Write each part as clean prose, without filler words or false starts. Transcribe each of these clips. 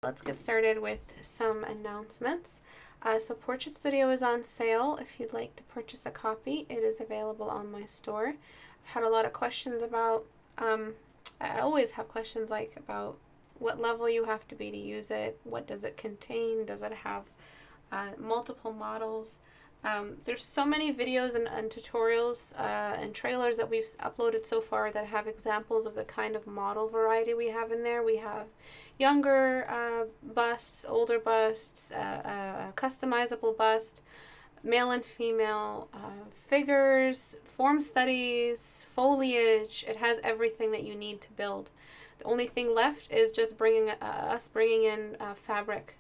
Let's get started with some announcements. So Portrait Studio is on sale. If you'd like to purchase a copy, it is available on my store. I've had a lot of questions about, I always have questions like about what level you have to be to use it, what does it contain, does it have multiple models. There's so many videos and tutorials and trailers that we've uploaded so far that have examples of the kind of model variety we have in there. We have younger busts, older busts, customizable bust, male and female, figures, form studies, foliage. It has everything that you need to build. The only thing left is just bringing in fabric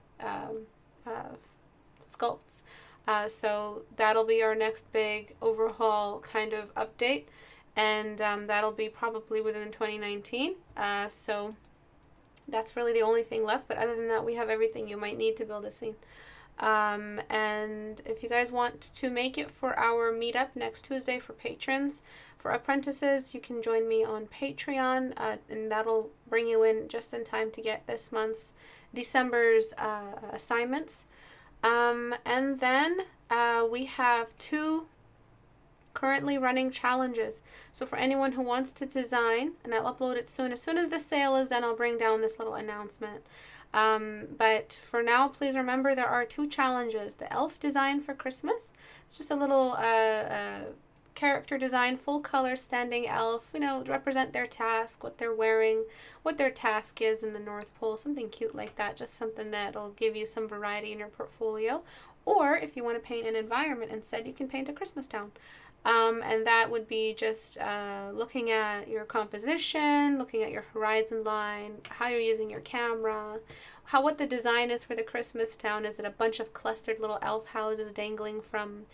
sculpts. So that'll be our next big overhaul kind of update, and that'll be probably within 2019. So that's really the only thing left, but other than that, we have everything you might need to build a scene. And if you guys want to make it for our meetup next Tuesday for patrons, for apprentices, you can join me on Patreon, and that'll bring you in just in time to get this month's December's assignments. And then we have 2 currently running challenges. So for anyone who wants to design, and I'll upload it soon. As soon as the sale is done, I'll bring down this little announcement. But for now, please remember there are 2 challenges. The elf design for Christmas. It's just a little character design, full color standing elf, to represent their task, what they're wearing, what their task is in the North Pole, something cute like that, just something that'll give you some variety in your portfolio. Or if you want to paint an environment instead, you can paint a Christmas town. And that would be just looking at your composition, looking at your horizon line, how you're using your camera, what the design is for the Christmas town. Is it a bunch of clustered little elf houses dangling from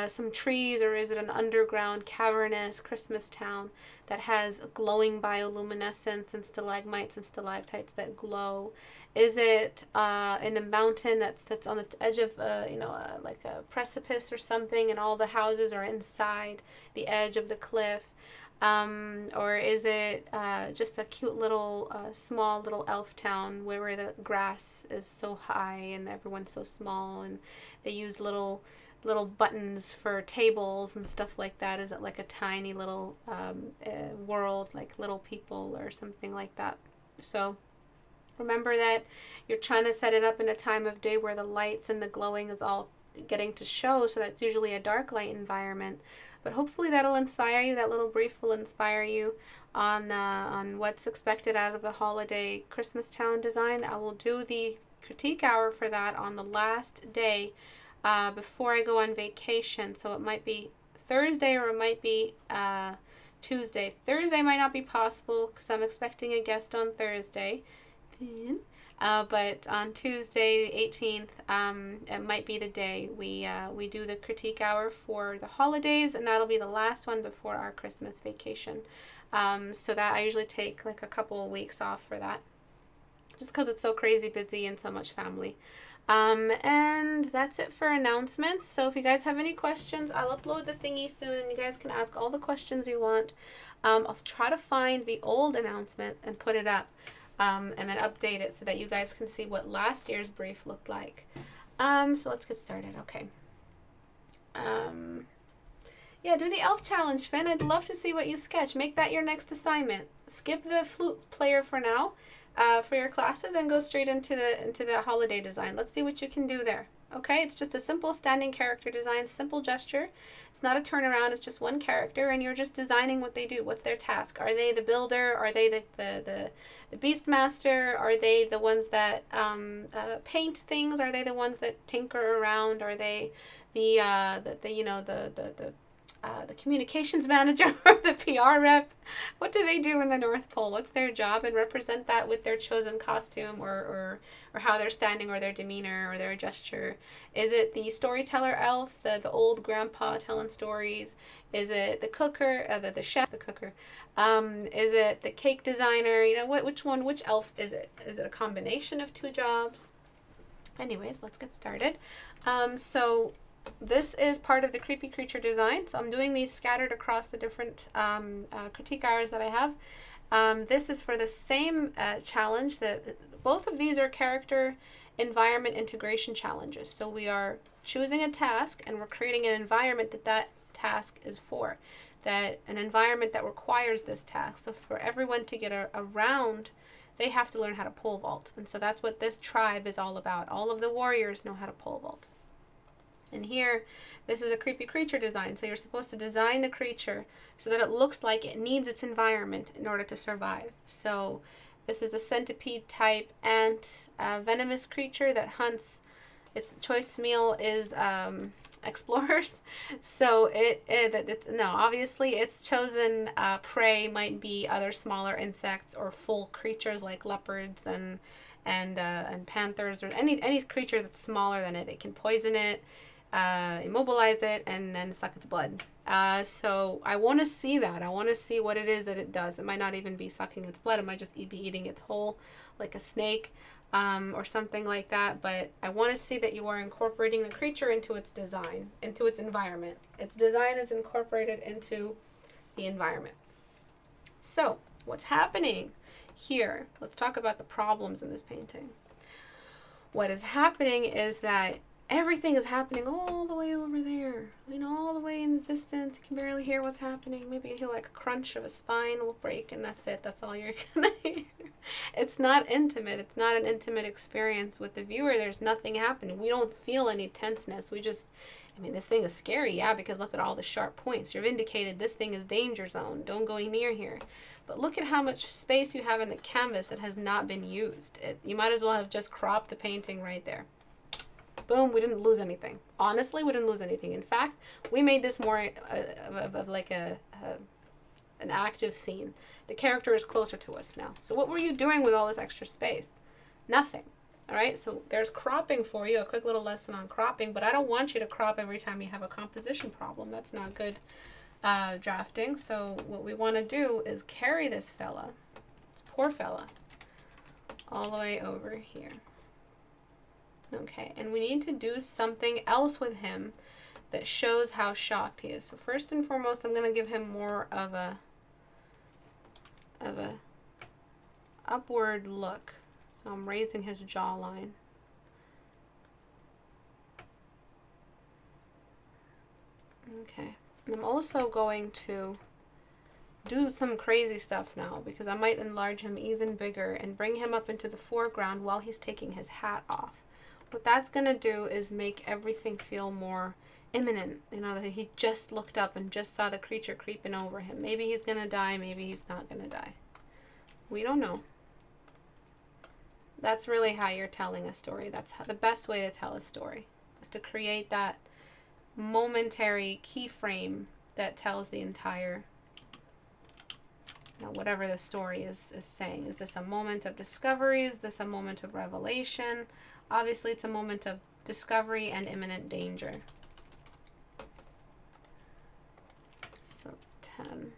some trees, or is it an underground cavernous Christmas town that has glowing bioluminescence and stalagmites and stalactites that glow? Is it in a mountain that's on the edge of like a precipice or something, and all the houses are inside the edge of the cliff? Or is it just a cute little small little elf town where the grass is so high and everyone's so small, and they use little buttons for tables and stuff like that? Is it like a tiny little world, like little people or something like that? So remember that you're trying to set it up in a time of day where the lights and the glowing is all getting to show, so that's usually a dark light environment. But hopefully that'll inspire you. That little brief will inspire you on what's expected out of the holiday Christmas town design. I will do the critique hour for that on the last day before I go on vacation. So it might be Thursday or it might be Tuesday. Thursday might not be possible because I'm expecting a guest on Thursday. But on Tuesday, the 18th, it might be the day we do the critique hour for the holidays, and that'll be the last one before our Christmas vacation. So that I usually take like a couple of weeks off for that, just because it's so crazy busy and so much family. And that's it for announcements. So if you guys have any questions, I'll upload the thingy soon, and you guys can ask all the questions you want. I'll try to find the old announcement and put it up. And then update it so that you guys can see what last year's brief looked like. So let's get started. Okay. Yeah, do the elf challenge, Finn. I'd love to see what you sketch. Make that your next assignment. Skip the flute player for now, for your classes, and go straight into the holiday design. Let's see what you can do there. Okay, it's just a simple standing character design, simple gesture. It's not a turnaround, it's just one character, and you're just designing what they do. What's their task? Are they the builder? Are they the beast master? Are they the ones that paint things? Are they the ones that tinker around? Are they the communications manager or the PR rep? What do they do in the North Pole? What's their job? And represent that with their chosen costume or how they're standing, or their demeanor, or their gesture. Is it the storyteller elf, the old grandpa telling stories? Is it the cooker, the chef, the cooker? Is it the cake designer? Which elf is it? Is it a combination of 2 jobs? Anyways, let's get started. So this is part of the creepy creature design. So I'm doing these scattered across the different critique hours that I have. This is for the same challenge. That both of these are character environment integration challenges. So we are choosing a task and we're creating an environment that task is for, that an environment that requires this task. So for everyone to get around, they have to learn how to pole vault. And so that's what this tribe is all about. All of the warriors know how to pole vault. And here, this is a creepy creature design. So you're supposed to design the creature so that it looks like it needs its environment in order to survive. So this is a centipede type ant venomous creature that hunts. Its choice meal is explorers. So obviously its chosen prey might be other smaller insects or full creatures like leopards and panthers, or any creature that's smaller than it. It can poison it, immobilize it, and then suck its blood. So I want to see that. I want to see what it is that it does. It might not even be sucking its blood. It might just be eating its whole, like a snake, or something like that. But I want to see that you are incorporating the creature into its design, into its environment. Its design is incorporated into the environment. So what's happening here? Let's talk about the problems in this painting. What is happening is that everything is happening all the way over there. All the way in the distance. You can barely hear what's happening. Maybe you hear like a crunch of a spine will break, and that's it. That's all you're gonna hear. It's not intimate. It's not an intimate experience with the viewer. There's nothing happening. We don't feel any tenseness. This thing is scary, yeah, because look at all the sharp points. You've indicated this thing is danger zone. Don't go near here. But look at how much space you have in the canvas that has not been used. You might as well have just cropped the painting right there. Boom, we didn't lose anything. Honestly, we didn't lose anything. In fact, we made this more of like an active scene. The character is closer to us now. So what were you doing with all this extra space? Nothing. All right, so there's cropping for you, a quick little lesson on cropping, but I don't want you to crop every time you have a composition problem. That's not good drafting. So what we want to do is carry this fella, this poor fella, all the way over here. Okay, and we need to do something else with him that shows how shocked he is. So first and foremost, I'm going to give him more of a upward look. So I'm raising his jawline. Okay, and I'm also going to do some crazy stuff now, because I might enlarge him even bigger and bring him up into the foreground while he's taking his hat off. What that's going to do is make everything feel more imminent. That he just looked up and just saw the creature creeping over him. Maybe he's going to die, maybe he's not going to die. We don't know. That's really how you're telling a story. That's the best way to tell a story, is to create that momentary keyframe that tells the entire, whatever the story is saying. Is this a moment of discovery? Is this a moment of revelation? Obviously, it's a moment of discovery and imminent danger. So 10.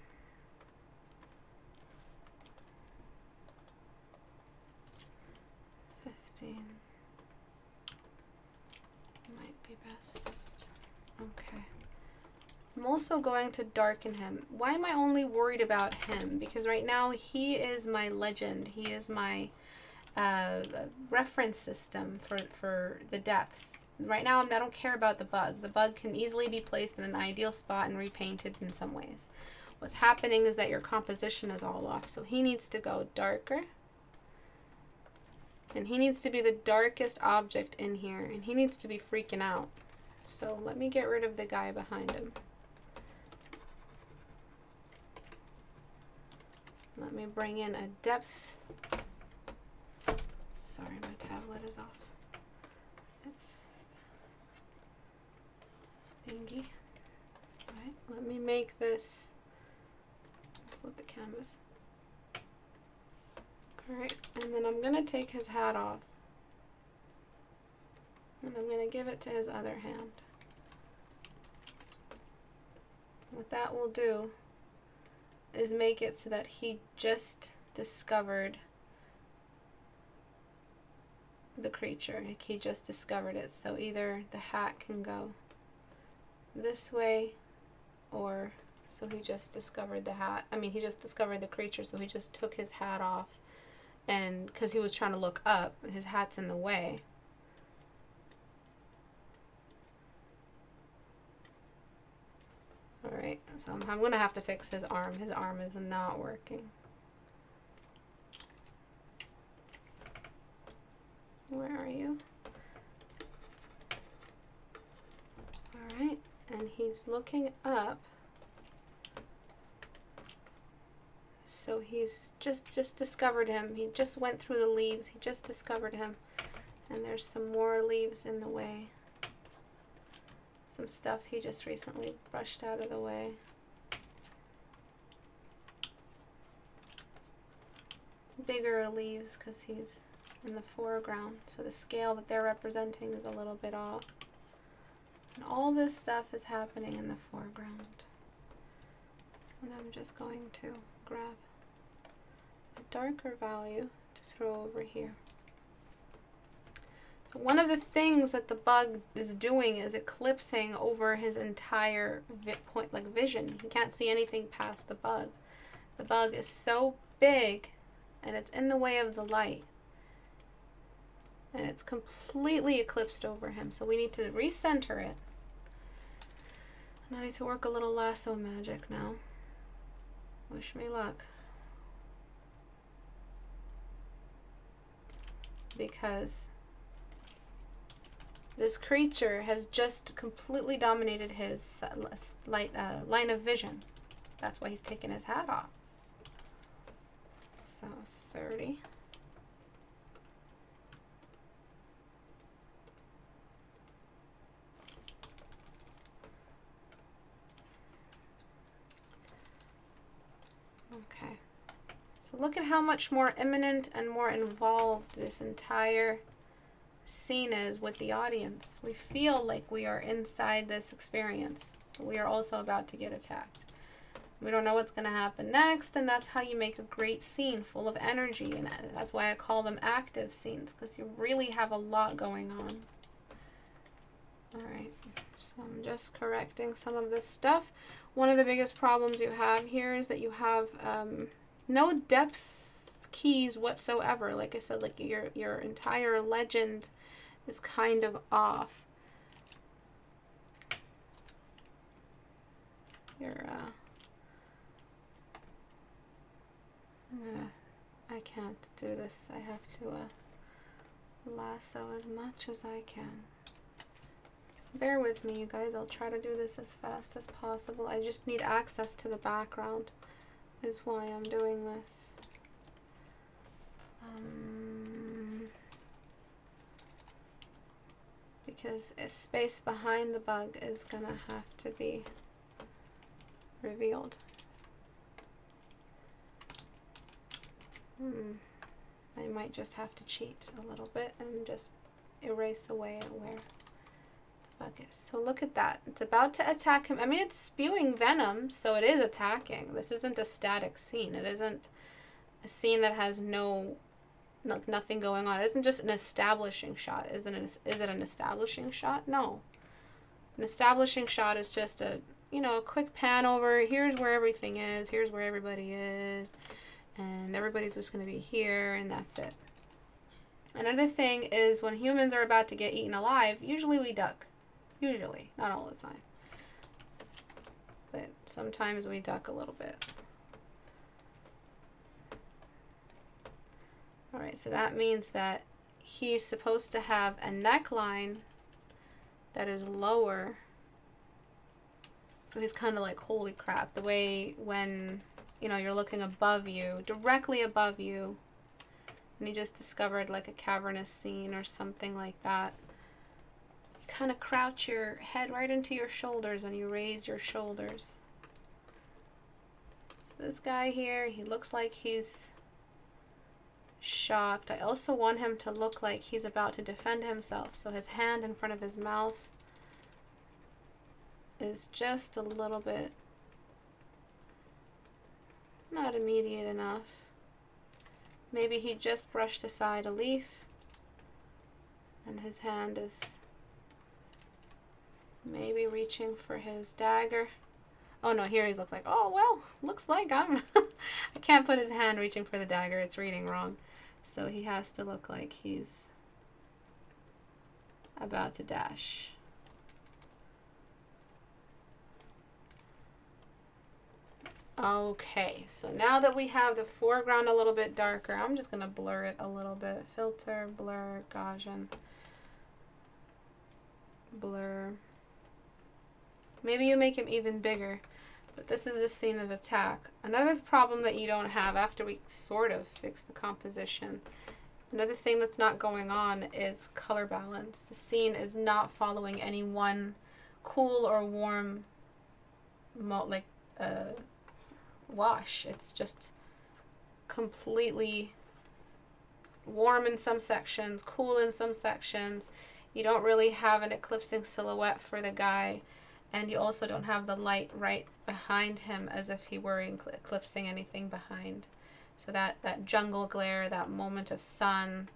Might be best. Okay. I'm also going to darken him. Why am I only worried about him? Because right now he is my legend. He is my reference system for the depth. Right now I don't care about the bug. The bug can easily be placed in an ideal spot and repainted in some ways. What's happening is that your composition is all off. So he needs to go darker. And he needs to be the darkest object in here. And he needs to be freaking out. So let me get rid of the guy behind him. Let me bring in a depth. Sorry, my tablet is off. It's thingy. Right, let me make this, flip the canvas. Alright, and then I'm going to take his hat off. And I'm going to give it to his other hand. What that will do is make it so that he just discovered the creature. Like he just discovered it. So either the hat can go this way, or so he just discovered the hat. I mean, he just discovered the creature, so he just took his hat off, and because he was trying to look up, and his hat's in the way. Alright, so I'm going to have to fix his arm. His arm is not working. Where are you? Alright, and he's looking up. So he's just discovered him. He just went through the leaves. He just discovered him. And there's some more leaves in the way. Some stuff he just recently brushed out of the way. Bigger leaves because he's in the foreground. So the scale that they're representing is a little bit off. And all this stuff is happening in the foreground. And I'm just going to grab a darker value to throw over here. So one of the things that the bug is doing is eclipsing over his entire vision. He can't see anything past the bug. The bug is so big and it's in the way of the light. And it's completely eclipsed over him. So we need to recenter it. And I need to work a little lasso magic now. Wish me luck. Because this creature has just completely dominated his line of vision. That's why he's taken his hat off. So 30. Okay. So look at how much more imminent and more involved this entire scene is with the audience. We feel like we are inside this experience, but we are also about to get attacked. We don't know what's going to happen next, and that's how you make a great scene full of energy, and that's why I call them active scenes, because you really have a lot going on. Alright, so I'm just correcting some of this stuff. One of the biggest problems you have here is that you have no depth keys whatsoever. Like I said, like your entire legend is kind of off. I can't do this. I have to lasso as much as I can. Bear with me, you guys. I'll try to do this as fast as possible. I just need access to the background is why I'm doing this. Because a space behind the bug is gonna have to be revealed. I might just have to cheat a little bit and just erase away at where the bug is. So look at that. It's about to attack him. I mean, it's spewing venom, so it is attacking. This isn't a static scene. It isn't a scene that has nothing going on. It isn't just an establishing shot. Is it an establishing shot? No. An establishing shot is just a quick pan over. Here's where everything is. Here's where everybody is. And everybody's just going to be here, and that's it. Another thing is when humans are about to get eaten alive, usually we duck. Usually. Not all the time. But sometimes we duck a little bit. Alright, so that means that he's supposed to have a neckline that is lower. So he's kind of like, holy crap. The way when, you're looking above you, directly above you, and you just discovered like a cavernous scene or something like that. You kind of crouch your head right into your shoulders and you raise your shoulders. So this guy here, he looks like he's shocked. I also want him to look like he's about to defend himself. So his hand in front of his mouth is just a little bit not immediate enough. Maybe he just brushed aside a leaf and his hand is Maybe reaching for his dagger. Oh no, here he's looks like, oh well, looks like I'm I can't put his hand reaching for the dagger, it's reading wrong. So he has to look like he's about to dash. Okay, so now that we have the foreground a little bit darker, I'm just gonna blur it a little bit. Filter, blur, Gaussian, blur. Maybe you make him even bigger, but this is the scene of attack. Another problem that you don't have after we sort of fix the composition, another thing that's not going on is color balance. The scene is not following any one cool or warm wash. It's just completely warm in some sections, cool in some sections. You don't really have an eclipsing silhouette for the guy, and you also don't have the light right behind him as if he were eclipsing anything behind. So that jungle glare, that moment of sun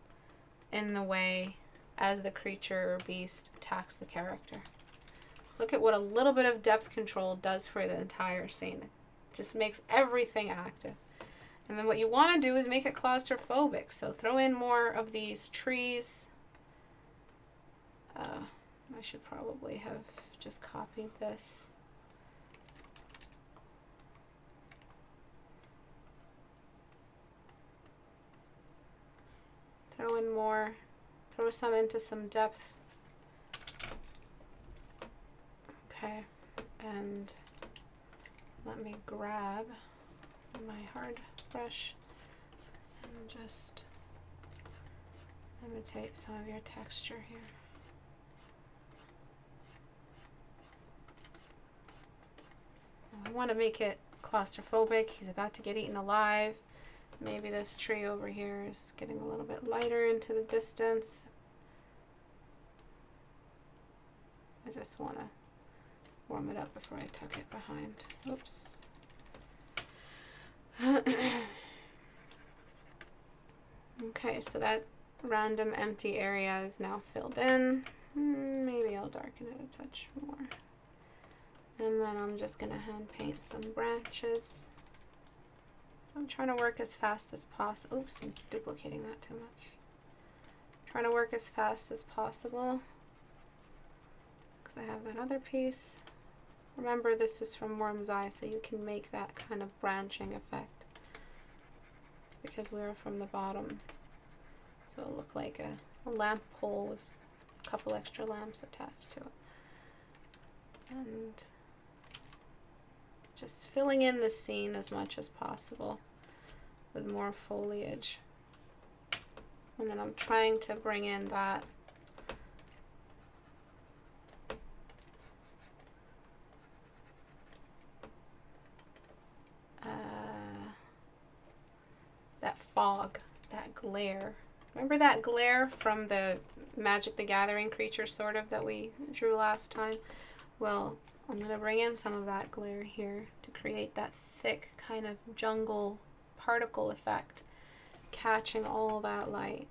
in the way as the creature or beast attacks the character. Look at what a little bit of depth control does for the entire scene. It just makes everything active. And then what you want to do is make it claustrophobic. So throw in more of these trees. I should probably have just copied this. Throw in more. Throw some into some depth. Okay. And let me grab my hard brush and just imitate some of your texture here. I want to make it claustrophobic. He's about to get eaten alive. Maybe this tree over here is getting a little bit lighter into the distance. I just want to warm it up before I tuck it behind. Oops. Okay, so that random empty area is now filled in. Maybe I'll darken it a touch more. And then I'm just going to hand paint some branches. So I'm trying to work as fast as possible. Oops, I'm duplicating that too much. I'm trying to work as fast as possible because I have that other piece. Remember, this is from Worm's Eye, so you can make that kind of branching effect because we're from the bottom. So it'll look like a lamp pole with a couple extra lamps attached to it. And just filling in the scene as much as possible with more foliage. And then I'm trying to bring in that fog, that glare. Remember that glare from the Magic the Gathering creature sort of that we drew last time? Well, I'm going to bring in some of that glare here to create that thick kind of jungle particle effect, catching all that light.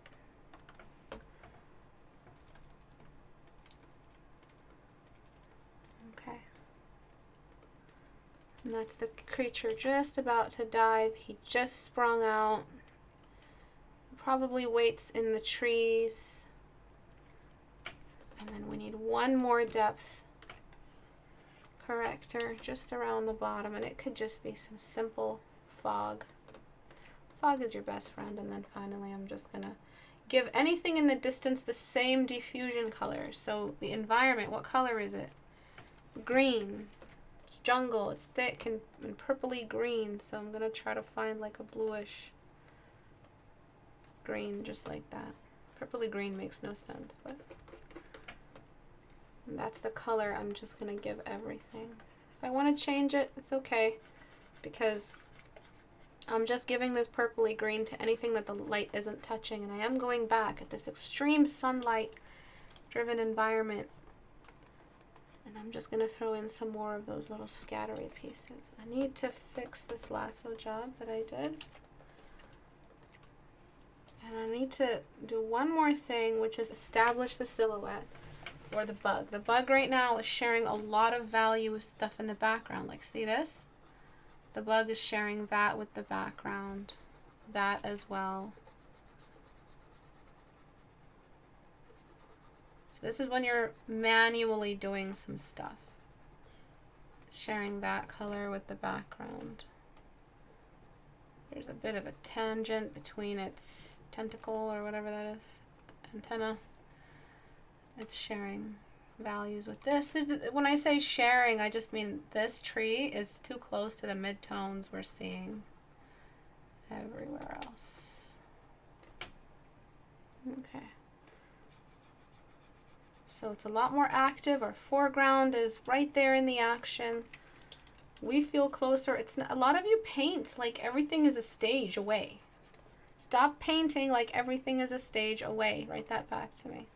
Okay. And that's the creature just about to dive. He just sprung out. Probably waits in the trees. And then we need one more depth corrector just around the bottom, and it could just be some simple fog. Fog is your best friend. And then finally I'm just gonna give anything in the distance the same diffusion color. So the environment, what color is it? Green. It's jungle, it's thick and purpley green, so I'm gonna try to find like a bluish green, just like that. Purpley green makes no sense, but that's the color I'm just going to give everything. If I want to change it, it's okay, because I'm just giving this purpley green to anything that the light isn't touching, and I am going back at this extreme sunlight driven environment, and I'm just going to throw in some more of those little scattery pieces. I need to fix this lasso job that I did. And I need to do one more thing, which is establish the silhouette for the bug. The bug right now is sharing a lot of value stuff in the background. Like, see this? The bug is sharing that with the background. That as well. So this is when you're manually doing some stuff. Sharing that color with the background. There's a bit of a tangent between its tentacle or whatever that is. Antenna. It's sharing values with this. When I say sharing, I just mean this tree is too close to the midtones we're seeing everywhere else. Okay. So it's a lot more active. Our foreground is right there in the action. We feel closer. It's not, a lot of you paint like everything is a stage away. Stop painting like everything is a stage away. Write that back to me.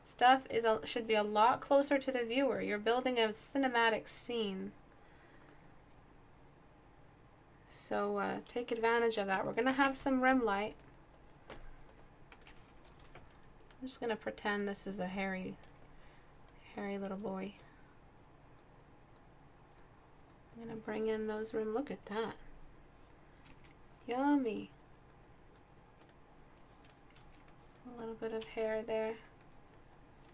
Stuff should be a lot closer to the viewer. You're building a cinematic scene. So take advantage of that. We're going to have some rim light. I'm just going to pretend this is a hairy little boy. I'm going to bring in those rim. Look at that. Yummy. A little bit of hair there.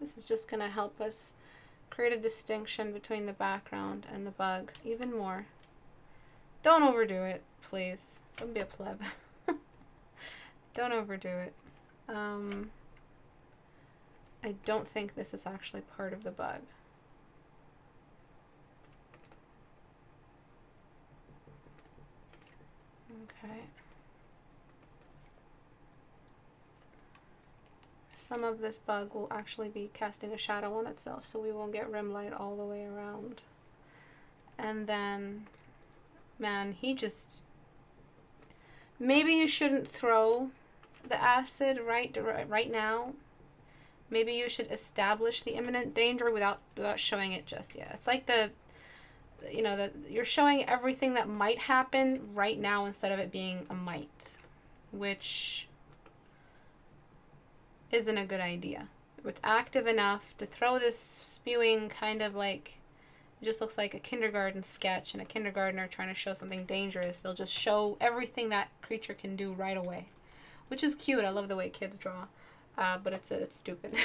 This is just going to help us create a distinction between the background and the bug even more. Don't overdo it, please. Don't be a pleb. Don't overdo it. I don't think this is actually part of the bug. Okay. Some of this bug will actually be casting a shadow on itself, so we won't get rim light all the way around. And then, man, he just... Maybe you shouldn't throw the acid right now. Maybe you should establish the imminent danger without showing it just yet. It's like you're showing everything that might happen right now instead of it being a might, which isn't a good idea. It's active enough to throw this spewing kind of like, it just looks like a kindergarten sketch and a kindergartner trying to show something dangerous. They'll just show everything that creature can do right away, which is cute. I love the way kids draw. But it's stupid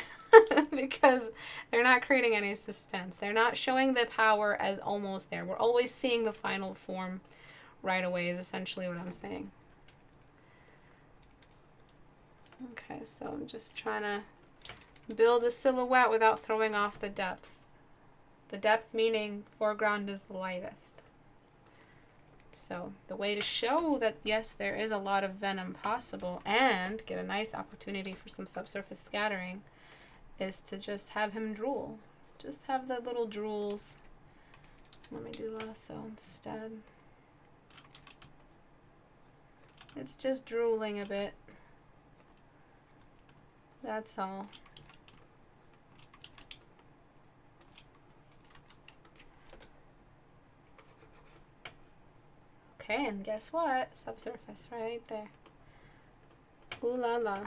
because they're not creating any suspense. They're not showing the power as almost there. We're always seeing the final form right away is essentially what I'm saying. Okay, so I'm just trying to build a silhouette without throwing off the depth. The depth meaning foreground is the lightest. So the way to show that, yes, there is a lot of venom possible and get a nice opportunity for some subsurface scattering is to just have him drool. Just have the little drools. Let me do lasso instead. It's just drooling a bit. That's all. Okay, and guess what? Subsurface right there. Ooh la la.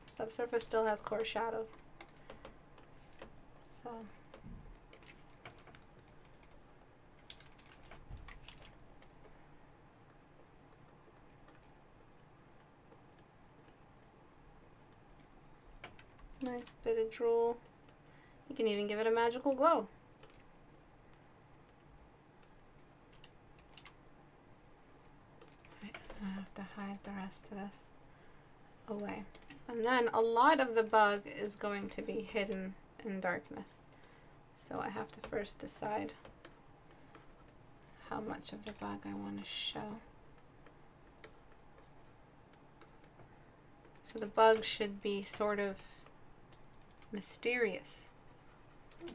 Subsurface still has coarse shadows. So. Nice bit of drool. You can even give it a magical glow. I have to hide the rest of this away. And then a lot of the bug is going to be hidden in darkness. So I have to first decide how much of the bug I want to show. So the bug should be sort of mysterious. I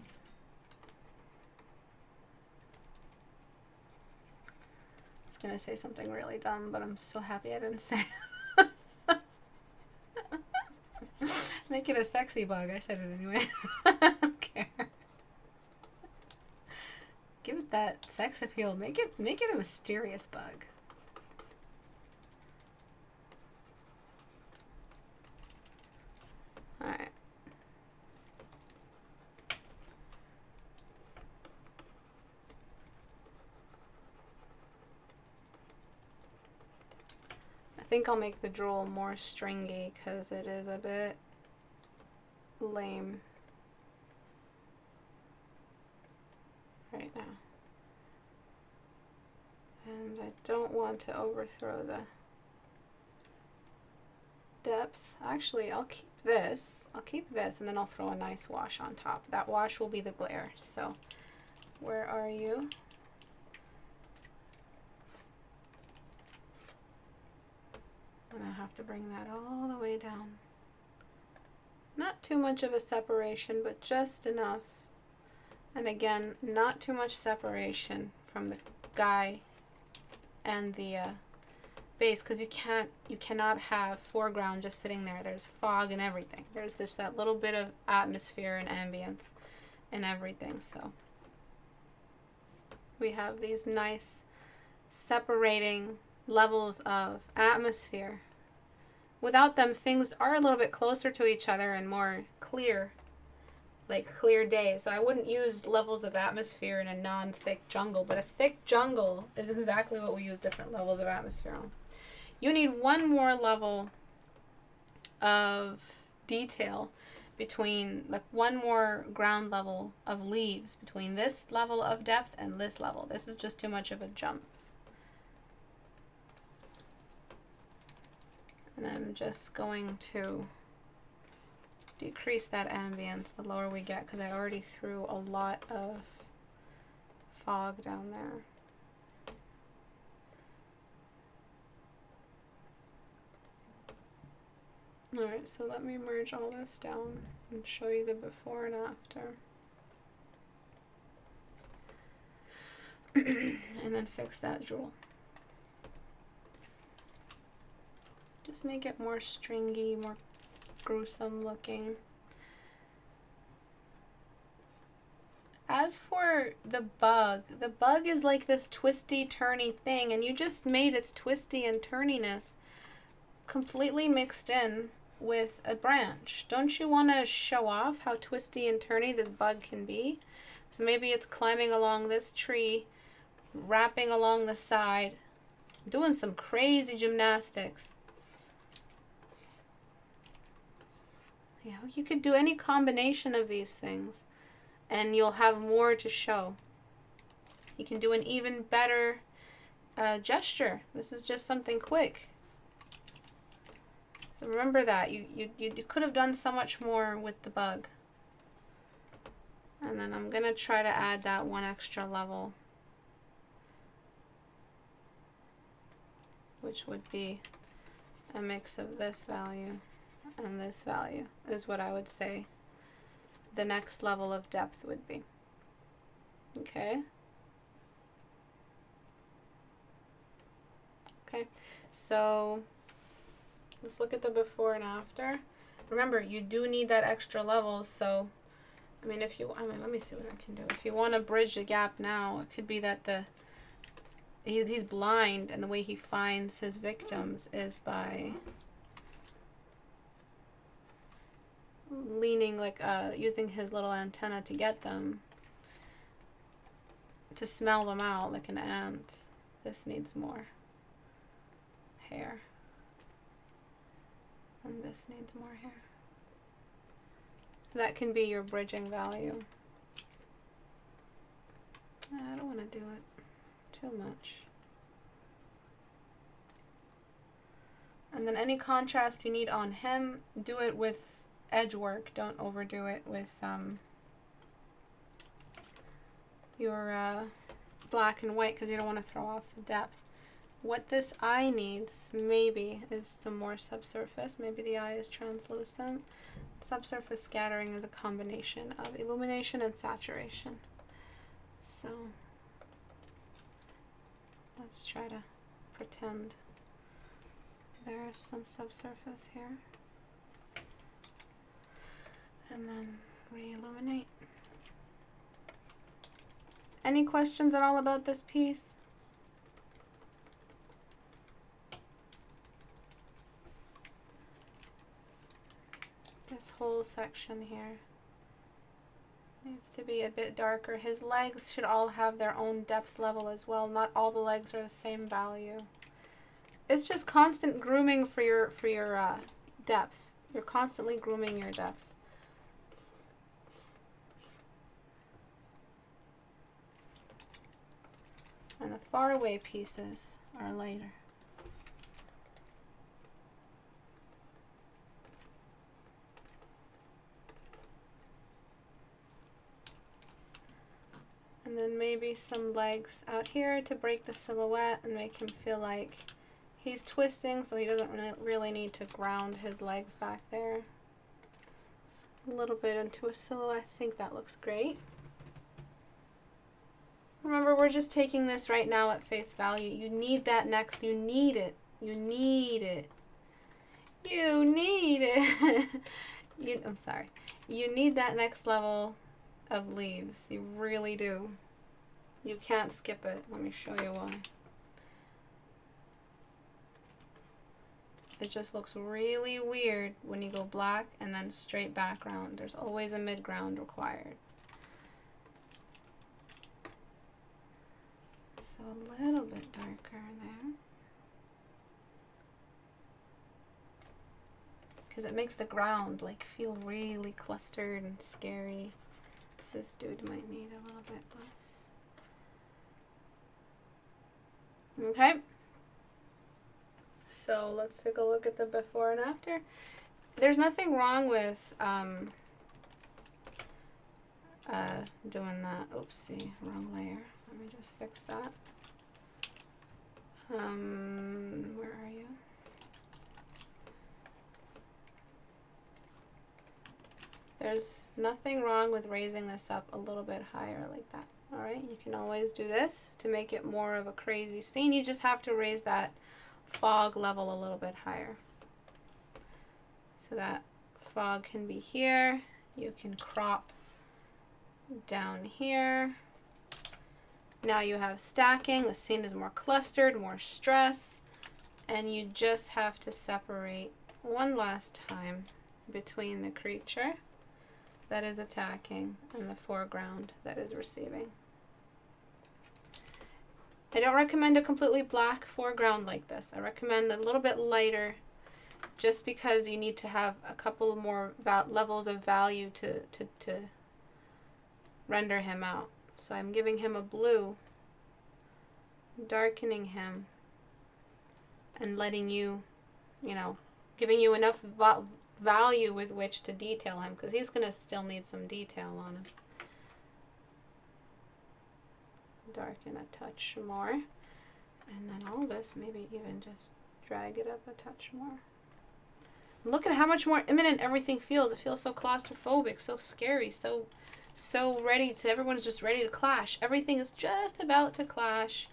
was going to say something really dumb, but I'm so happy I didn't say it. Make it a sexy bug. I said it anyway. I don't care. Give it that sex appeal. Make it a mysterious bug. All right. I think I'll make the drool more stringy because it is a bit lame right now. And I don't want to overthrow the depth. Actually, I'll keep this. I'll keep this and then I'll throw a nice wash on top. That wash will be the glare. So where are you? And I have to bring that all the way down. Not too much of a separation, but just enough. And again, not too much separation from the guy and the base, because you cannot have foreground just sitting there. There's fog and everything. There's that little bit of atmosphere and ambience and everything. So we have these nice separating levels of atmosphere. Without them, things are a little bit closer to each other and more clear, like clear day. So I wouldn't use levels of atmosphere in a non-thick jungle, but a thick jungle is exactly what we use different levels of atmosphere on. You need one more level of detail between, like one more ground level of leaves between this level of depth and this level. This is just too much of a jump. And I'm just going to decrease that ambience the lower we get, because I already threw a lot of fog down there. Alright, so let me merge all this down and show you the before and after. And then fix that jewel. Just make it more stringy, more gruesome looking. As for the bug is like this twisty, turny thing, and you just made its twisty and turniness completely mixed in with a branch. Don't you want to show off how twisty and turny this bug can be? So maybe it's climbing along this tree, wrapping along the side, doing some crazy gymnastics. You know, you could do any combination of these things and you'll have more to show. You can do an even better gesture. This is just something quick. So remember that. You could have done so much more with the bug. And then I'm going to try to add that one extra level, which would be a mix of this value and this value, is what I would say the next level of depth would be. Okay. Okay, so let's look at the before and after. Remember, you do need that extra level, so I mean, let me see what I can do. If you want to bridge the gap now, it could be that he's blind, and the way he finds his victims is by leaning, like using his little antenna to get them, to smell them out like an ant. This needs more hair, and this needs more hair. That can be your bridging value. I don't want to do it too much. And then any contrast you need on him, do it with edge work. Don't overdo it with your black and white, because you don't want to throw off the depth. What this eye needs maybe is some more subsurface. Maybe the eye is translucent. Subsurface scattering is a combination of illumination and saturation. So let's try to pretend there's some subsurface here. And then re-illuminate. Any questions at all about this piece? This whole section here needs to be a bit darker. His legs should all have their own depth level as well. Not all the legs are the same value. It's just constant grooming for your depth. You're constantly grooming your depth. And the far away pieces are lighter. And then maybe some legs out here to break the silhouette and make him feel like he's twisting, so he doesn't really need to ground his legs back there. A little bit into a silhouette. I think that looks great. Remember, we're just taking this right now at face value. You need that next. You need it. You need it. You need it. I'm sorry. You need that next level of leaves. You really do. You can't skip it. Let me show you why. It just looks really weird when you go black and then straight background. There's always a mid-ground required. So a little bit darker there. Because it makes the ground like feel really clustered and scary. This dude might need a little bit less. Okay. So let's take a look at the before and after. There's nothing wrong with doing that. Oopsie, wrong layer. Let me just fix that. Where are you? There's nothing wrong with raising this up a little bit higher like that. All right, you can always do this to make it more of a crazy scene. You just have to raise that fog level a little bit higher. So that fog can be here. You can crop down here. Now you have stacking. The scene is more clustered, more stress, and you just have to separate one last time between the creature that is attacking and the foreground that is receiving. I don't recommend a completely black foreground like this. I recommend a little bit lighter, just because you need to have a couple more levels of value to render him out. So I'm giving him a blue, darkening him, and letting you, giving you enough value with which to detail him, because he's going to still need some detail on him. Darken a touch more, and then all this, maybe even just drag it up a touch more. Look at how much more imminent everything feels. It feels so claustrophobic, so scary, so ready to, everyone's just ready to clash. Everything is just about to clash.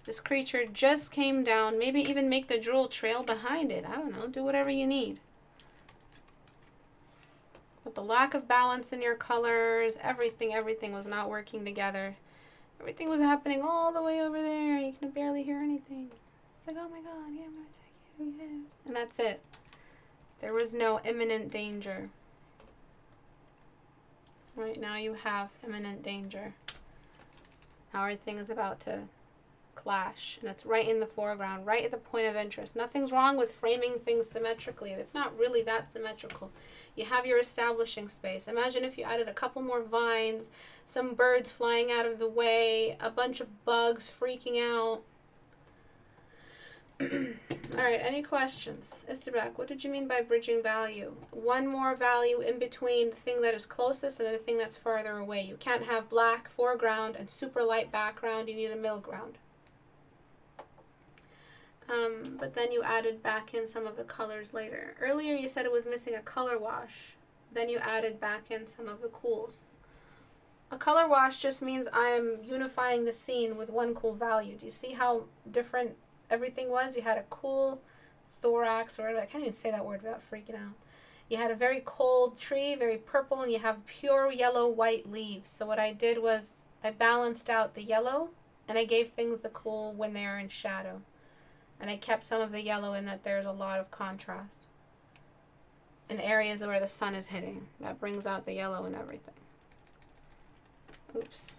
This creature just came down. Maybe even make the drool trail behind it. I don't know, do whatever you need. But the lack of balance in your colors, everything was not working together. Everything was happening all the way over there. You can barely hear anything. It's like, oh my god, yeah, I'm gonna attack you, yes. And that's it. There was no imminent danger. Right now you have imminent danger. Now everything is about to clash, and it's right in the foreground, right at the point of interest. Nothing's wrong with framing things symmetrically. It's not really that symmetrical. You have your establishing space. Imagine if you added a couple more vines, some birds flying out of the way, a bunch of bugs freaking out. Alright, any questions? Istebrak, what did you mean by bridging value? One more value in between the thing that is closest and the thing that's farther away. You can't have black foreground and super light background. You need a middle ground. But then you added back in some of the colors later. Earlier you said it was missing a color wash. Then you added back in some of the cools. A color wash just means I'm unifying the scene with one cool value. Do you see how different everything was? You had a cool thorax, or I can't even say that word without freaking out. You had a very cold tree, very purple, and you have pure yellow white leaves. So what I did was I balanced out the yellow, and I gave things the cool when they're in shadow. And I kept some of the yellow in that there's a lot of contrast. in areas where the sun is hitting. That brings out the yellow and everything. Oops.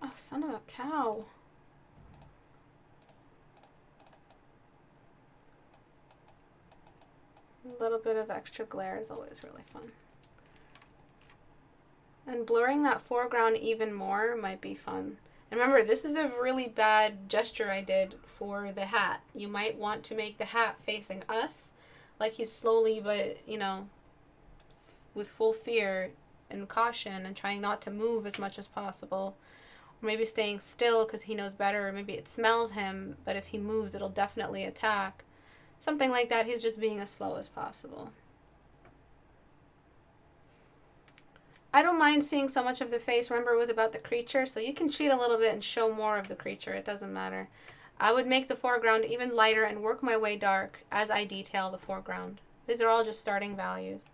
Oh, son of a cow. A little bit of extra glare is always really fun. And blurring that foreground even more might be fun. And remember, this is a really bad gesture I did for the hat. You might want to make the hat facing us, like he's slowly, but, you know, with full fear and caution and trying not to move as much as possible. Or maybe staying still because he knows better, or maybe it smells him, but if he moves, it'll definitely attack. Something like that. He's just being as slow as possible. I don't mind seeing so much of the face. Remember, it was about the creature, so you can cheat a little bit and show more of the creature. It doesn't matter. I would make the foreground even lighter and work my way dark as I detail the foreground. These are all just starting values.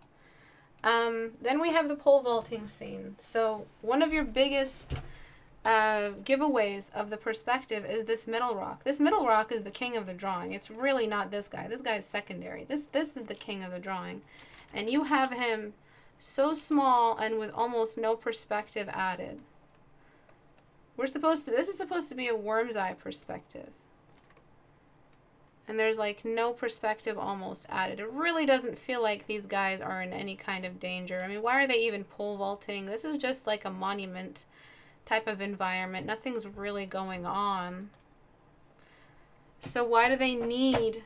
Then we have the pole vaulting scene. So one of your biggest giveaways of the perspective is this middle rock. This middle rock is the king of the drawing. It's really not this guy. This guy is secondary. This is the king of the drawing. And you have him so small and with almost no perspective added. This is supposed to be a worm's eye perspective. And there's like no perspective almost added. It really doesn't feel like these guys are in any kind of danger. I mean, why are they even pole vaulting? This is just like a monument type of environment. Nothing's really going on. So why do they need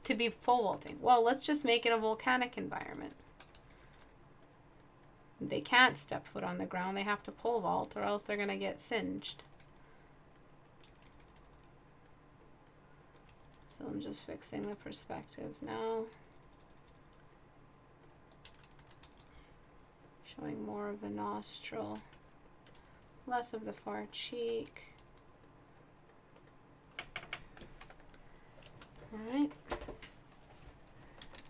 to be pole vaulting? Well, let's just make it a volcanic environment. They can't step foot on the ground. They have to pole vault or else they're going to get singed. So I'm just fixing the perspective now. Showing more of the nostril. Less of the far cheek. Alright.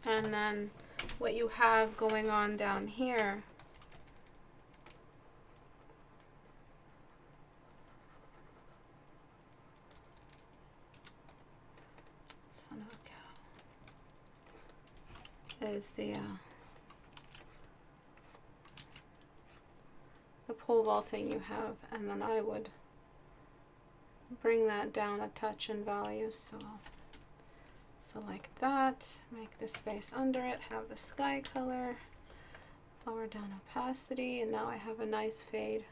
And then what you have going on down here . Is the pole vaulting you have, and then I would bring that down a touch in values. So select that, make the space under it, have the sky color, lower down opacity, and now I have a nice fade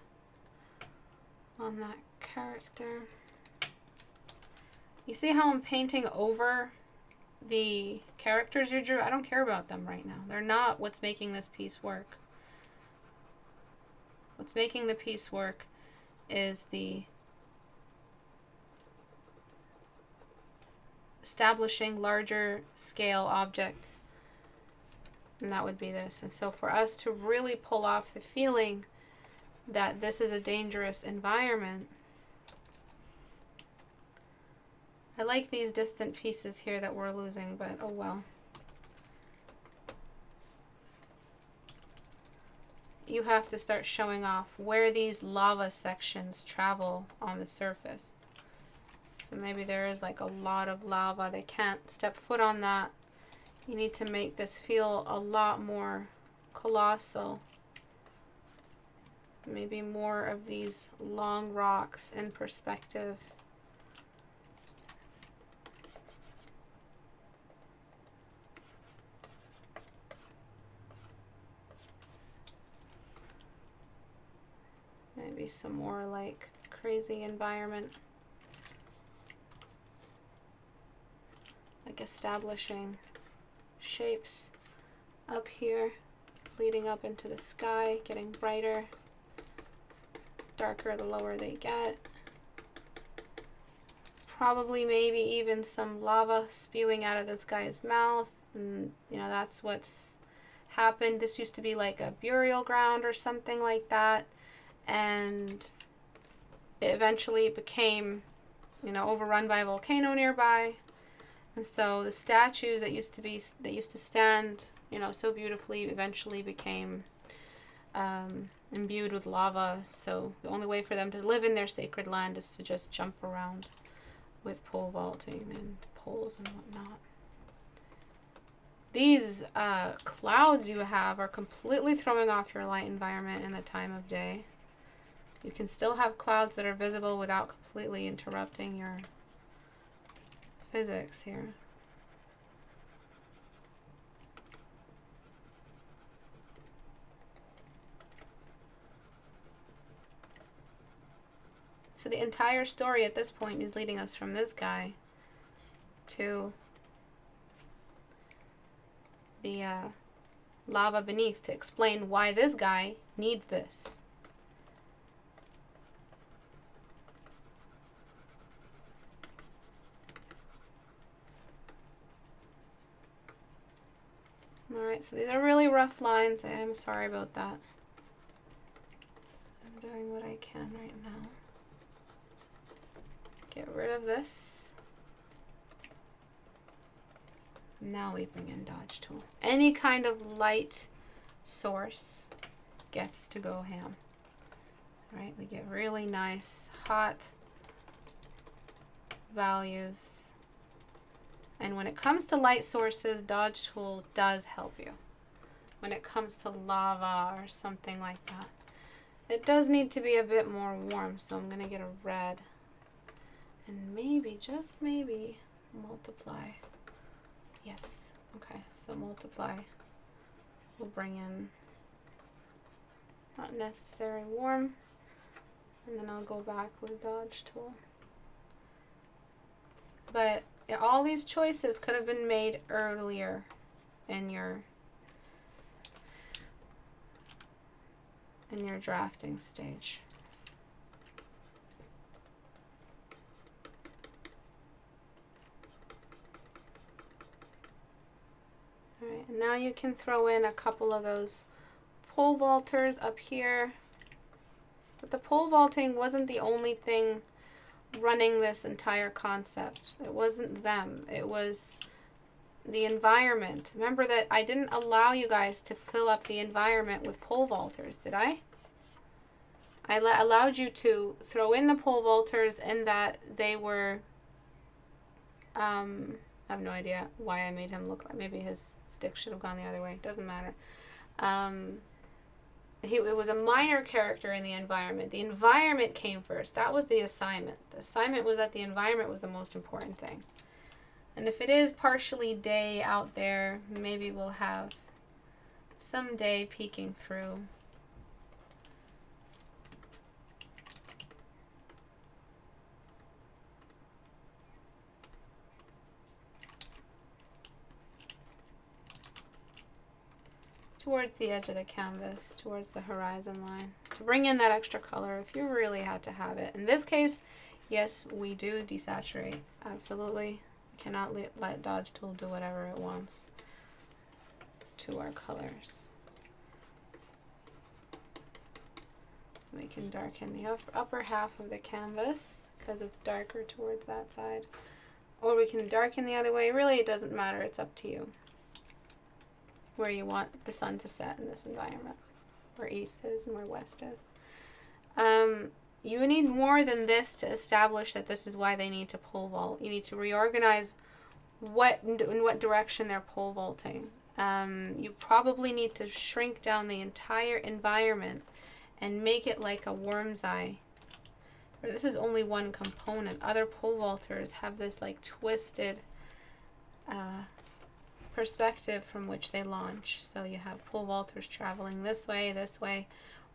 on that character. You see how I'm painting over the characters you drew? I don't care about them right now. They're not what's making this piece work. What's making the piece work is the establishing larger scale objects, and that would be this. And so for us to really pull off the feeling that this is a dangerous environment, I like these distant pieces here that we're losing, but oh well. You have to start showing off where these lava sections travel on the surface. So maybe there is like a lot of lava. They can't step foot on that. You need to make this feel a lot more colossal. Maybe more of these long rocks in perspective. Maybe some more like crazy environment. Like establishing shapes up here, leading up into the sky, getting brighter, darker the lower they get. Probably maybe even some lava spewing out of this guy's mouth. And, you know, that's what's happened. This used to be like a burial ground or something like that. And it eventually became, you know, overrun by a volcano nearby. And so the statues that used to stand, you know, so beautifully eventually became imbued with lava, so the only way for them to live in their sacred land is to just jump around with pole vaulting and poles and whatnot. These clouds you have are completely throwing off your light environment in the time of day. You can still have clouds that are visible without completely interrupting your physics here. So the entire story at this point is leading us from this guy to the lava beneath to explain why this guy needs this. Alright, so these are really rough lines. I am sorry about that. I'm doing what I can right now. Get rid of this. Now we bring in dodge tool. Any kind of light source gets to go ham. Right? We get really nice hot values. And when it comes to light sources, dodge tool does help you. When it comes to lava or something like that. It does need to be a bit more warm, so I'm going to get a red. And maybe, just maybe, multiply. Yes. Okay, so multiply. We'll bring in not necessary warm. And then I'll go back with dodge tool. But yeah, all these choices could have been made earlier in your drafting stage. Alright, and now you can throw in a couple of those pole vaulters up here. But the pole vaulting wasn't the only thing running this entire concept. It wasn't them. It was the environment. Remember that I didn't allow you guys to fill up the environment with pole vaulters, did I? I allowed you to throw in the pole vaulters and that they were... I have no idea why I made him look like... Maybe his stick should have gone the other way. Doesn't matter. It was a minor character in the environment. The environment came first. That was the assignment. The assignment was that the environment was the most important thing. And if it is partially day out there, maybe we'll have some day peeking through. Towards the edge of the canvas, towards the horizon line, to bring in that extra color if you really had to have it. In this case, yes, we do desaturate. Absolutely. We cannot let dodge tool do whatever it wants to our colors. We can darken the upper half of the canvas because it's darker towards that side. Or we can darken the other way. Really, it doesn't matter. It's up to you where you want the sun to set in this environment, where east is and where west is. You need more than this to establish that this is why they need to pole vault. You need to reorganize in what direction they're pole vaulting. You probably need to shrink down the entire environment and make it like a worm's eye. But this is only one component. Other pole vaulters have this like twisted perspective from which they launch. So you have pole vaulters traveling this way,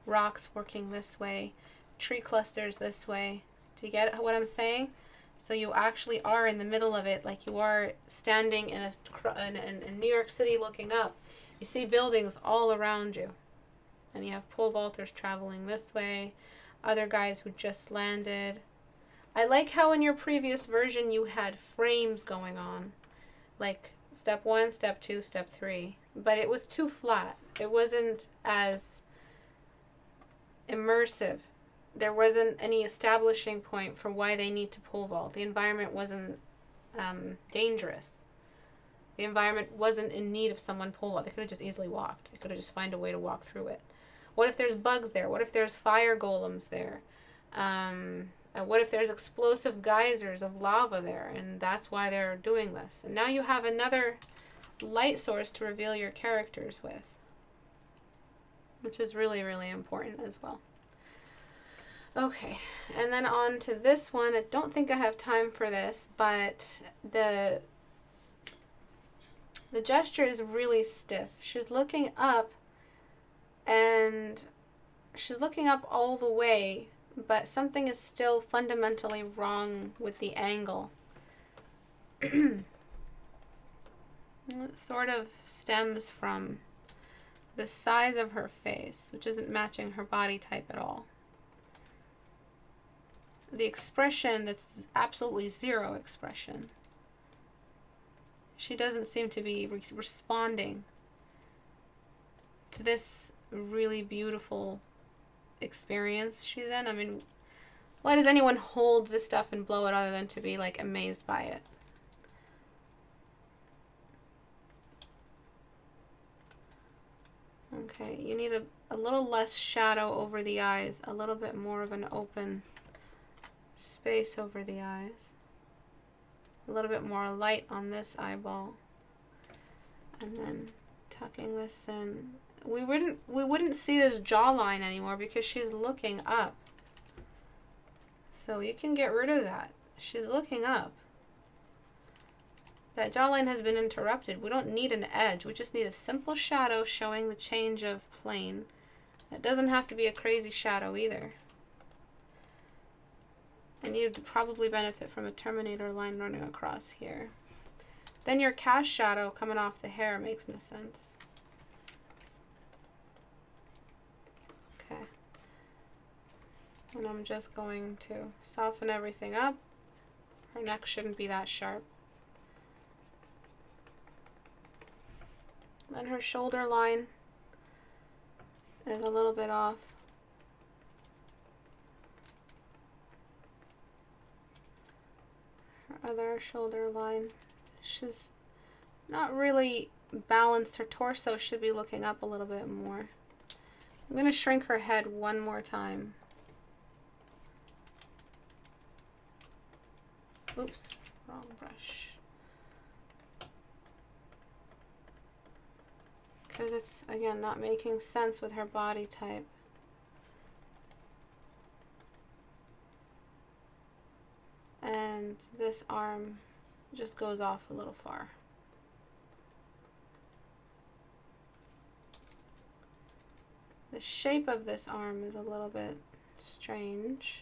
rocks working this way, tree clusters this way. Do you get what I'm saying? So you actually are in the middle of it, like you are standing in New York City looking up. You see buildings all around you. And you have pole vaulters traveling this way, other guys who just landed. I like how in your previous version you had frames going on, like step 1, step 2, step 3, but it was too flat. It wasn't as immersive. There wasn't any establishing point for why they need to pole vault. The environment wasn't dangerous. The environment wasn't in need of someone pole vault. They could have just easily walked. They could have just found a way to walk through it. What if there's bugs there? What if there's fire golems there? What if there's explosive geysers of lava there, and that's why they're doing this? And now you have another light source to reveal your characters with, which is really, really important as well. Okay, and then on to this one. I don't think I have time for this, but the gesture is really stiff. She's looking up, and she's looking up all the way, but something is still fundamentally wrong with the angle. It sort of stems from the size of her face, which isn't matching her body type at all. The expression, that's absolutely zero expression. She doesn't seem to be responding to this really beautiful experience she's in. I mean, why does anyone hold this stuff and blow it other than to be like amazed by it? Okay, you need a little less shadow over the eyes, a little bit more of an open space over the eyes, a little bit more light on this eyeball, and then tucking this in. We wouldn't see this jawline anymore because she's looking up. So you can get rid of that. She's looking up. That jawline has been interrupted. We don't need an edge. We just need a simple shadow showing the change of plane. It doesn't have to be a crazy shadow either. And you'd probably benefit from a Terminator line running across here. Then your cast shadow coming off the hair makes no sense. Okay. And I'm just going to soften everything up. Her neck shouldn't be that sharp. And her shoulder line is a little bit off. Her other shoulder line, she's not really balanced. Her torso should be looking up a little bit more. I'm going to shrink her head one more time. Oops, wrong brush. Because it's, again, not making sense with her body type. And this arm just goes off a little far. The shape of this arm is a little bit strange.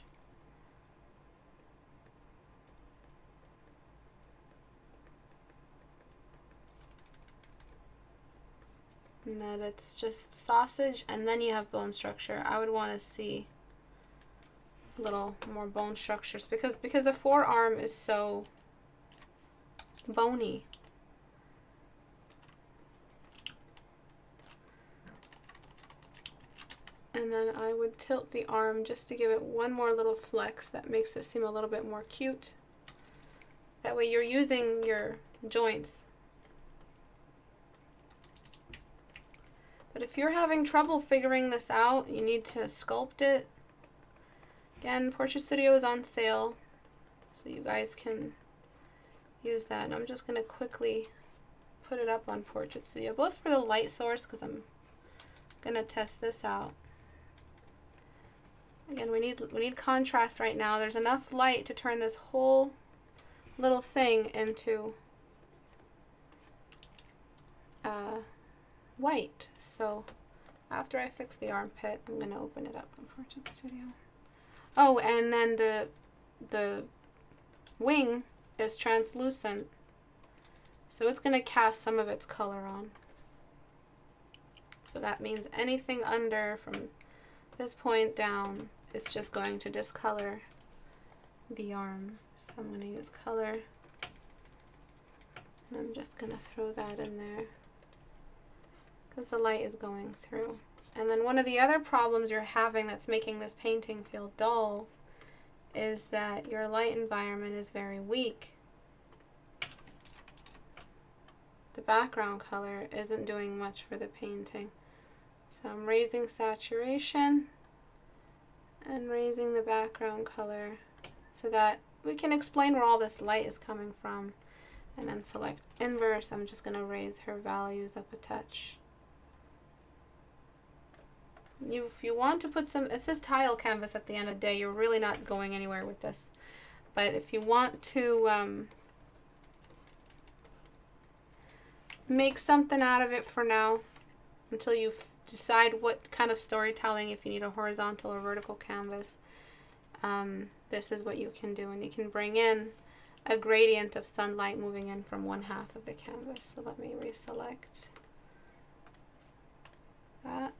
And that it's just sausage, and then you have bone structure. I would want to see a little more bone structures because the forearm is so bony. And then I would tilt the arm just to give it one more little flex that makes it seem a little bit more cute. That way you're using your joints. But if you're having trouble figuring this out, you need to sculpt it. Again, Portrait Studio is on sale, so you guys can use that. And I'm just going to quickly put it up on Portrait Studio, both for the light source, because I'm going to test this out. Again, we need contrast right now. There's enough light to turn this whole little thing into white. So after I fix the armpit, I'm going to open it up on Portrait Studio. Oh, and then the wing is translucent, so it's going to cast some of its color on. So that means anything under from this point down is just going to discolor the arm. So I'm going to use color, and I'm just going to throw that in there because the light is going through. And then one of the other problems you're having that's making this painting feel dull is that your light environment is very weak. The background color isn't doing much for the painting. So I'm raising saturation and raising the background color so that we can explain where all this light is coming from. And then select inverse. I'm just going to raise her values up a touch. If you want to put some, it says tile canvas at the end of the day, you're really not going anywhere with this. But if you want to make something out of it for now, until you decide what kind of storytelling, if you need a horizontal or vertical canvas, this is what you can do. And you can bring in a gradient of sunlight moving in from one half of the canvas. So let me reselect that.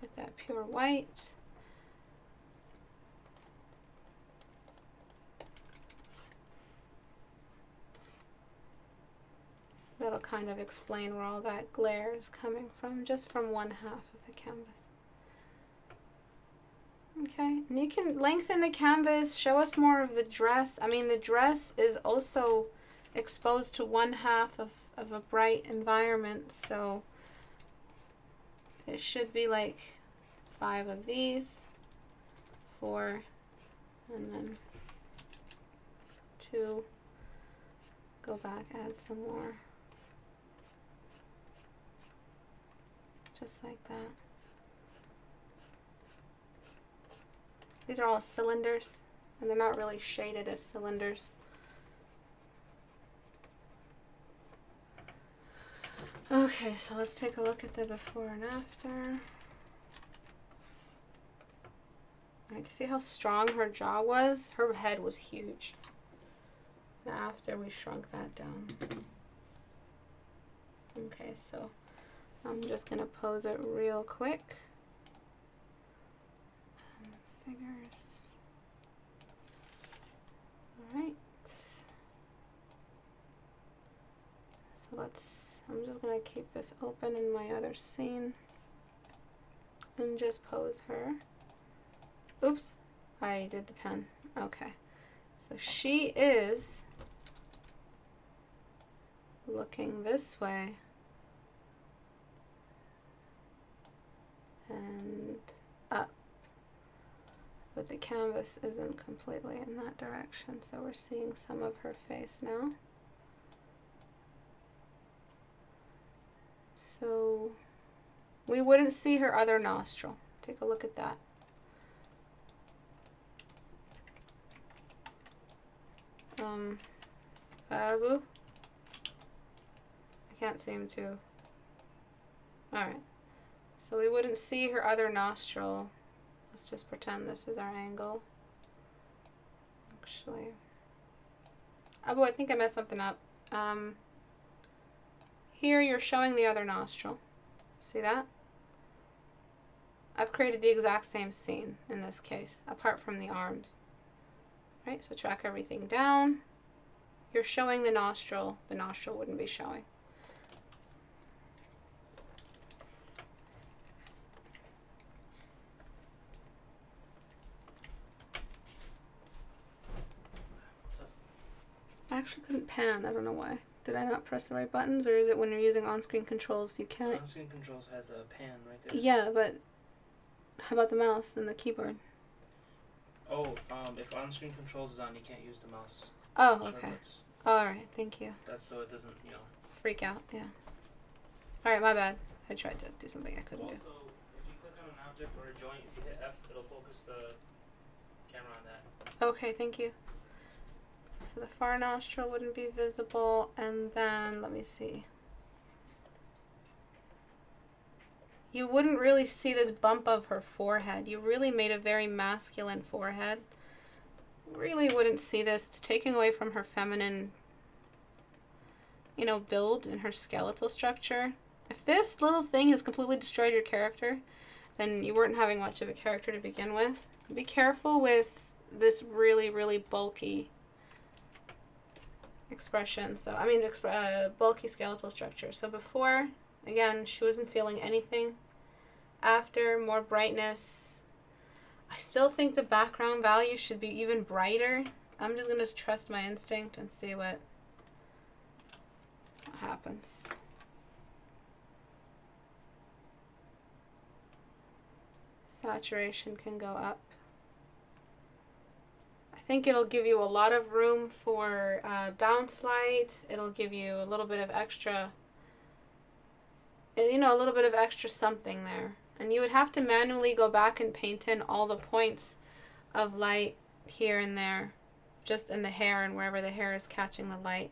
Get that pure white. That'll kind of explain where all that glare is coming from, just from one half of the canvas. Okay, and you can lengthen the canvas, show us more of the dress. I mean, the dress is also exposed to one half of a bright environment, so it should be like 5 of these, 4, and then 2. Go back, add some more. Just like that. These are all cylinders, and they're not really shaded as cylinders. Okay, so let's take a look at the before and after. Alright, to see how strong her jaw was, her head was huge. And after we shrunk that down. Okay, so I'm just going to pose it real quick. Figures. Alright. So I'm just going to keep this open in my other scene. And just pose her. Oops, I did the pen. Okay. So she is looking this way. And up. But the canvas isn't completely in that direction, so we're seeing some of her face now. So we wouldn't see her other nostril. Take a look at that. Boo? I can't seem to. Alright. So we wouldn't see her other nostril. Let's just pretend this is our angle. Actually. Oh, I think I messed something up. Here you're showing the other nostril. See that? I've created the exact same scene in this case, apart from the arms. Right, so track everything down. You're showing the nostril wouldn't be showing. I actually couldn't pan, I don't know why. Did I not press the right buttons, or is it when you're using on-screen controls you can't? On-screen controls has a pan right there. Yeah, but how about the mouse and the keyboard? Oh, if on-screen controls is on, you can't use the mouse. Oh, okay. Shortcuts. Alright, thank you. That's so it doesn't, Freak out, yeah. Alright, my bad. I tried to do something I couldn't do. Also, if you click on an object or a joint, if you hit F, it'll focus the camera on that. Okay, thank you. So the far nostril wouldn't be visible, and then, let me see. You wouldn't really see this bump of her forehead. You really made a very masculine forehead. Really wouldn't see this. It's taking away from her feminine, build and her skeletal structure. If this little thing has completely destroyed your character, then you weren't having much of a character to begin with. Be careful with this really, really bulky expression. So, bulky skeletal structure. So before, again, she wasn't feeling anything. After, more brightness. I still think the background value should be even brighter. I'm just going to trust my instinct and see what happens. Saturation can go up. I think it'll give you a lot of room for bounce light. It'll give you a little bit of extra, you know, a little bit of extra something there. And you would have to manually go back and paint in all the points of light here and there, just in the hair and wherever the hair is catching the light.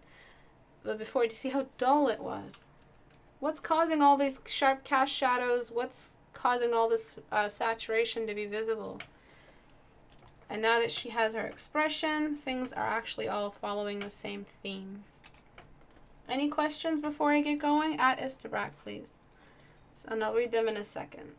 But before, do you see how dull it was? What's causing all these sharp cast shadows? What's causing all this saturation to be visible? And now that she has her expression, things are actually all following the same theme. Any questions before I get going? At Istebrak, please. And I'll read them in a second.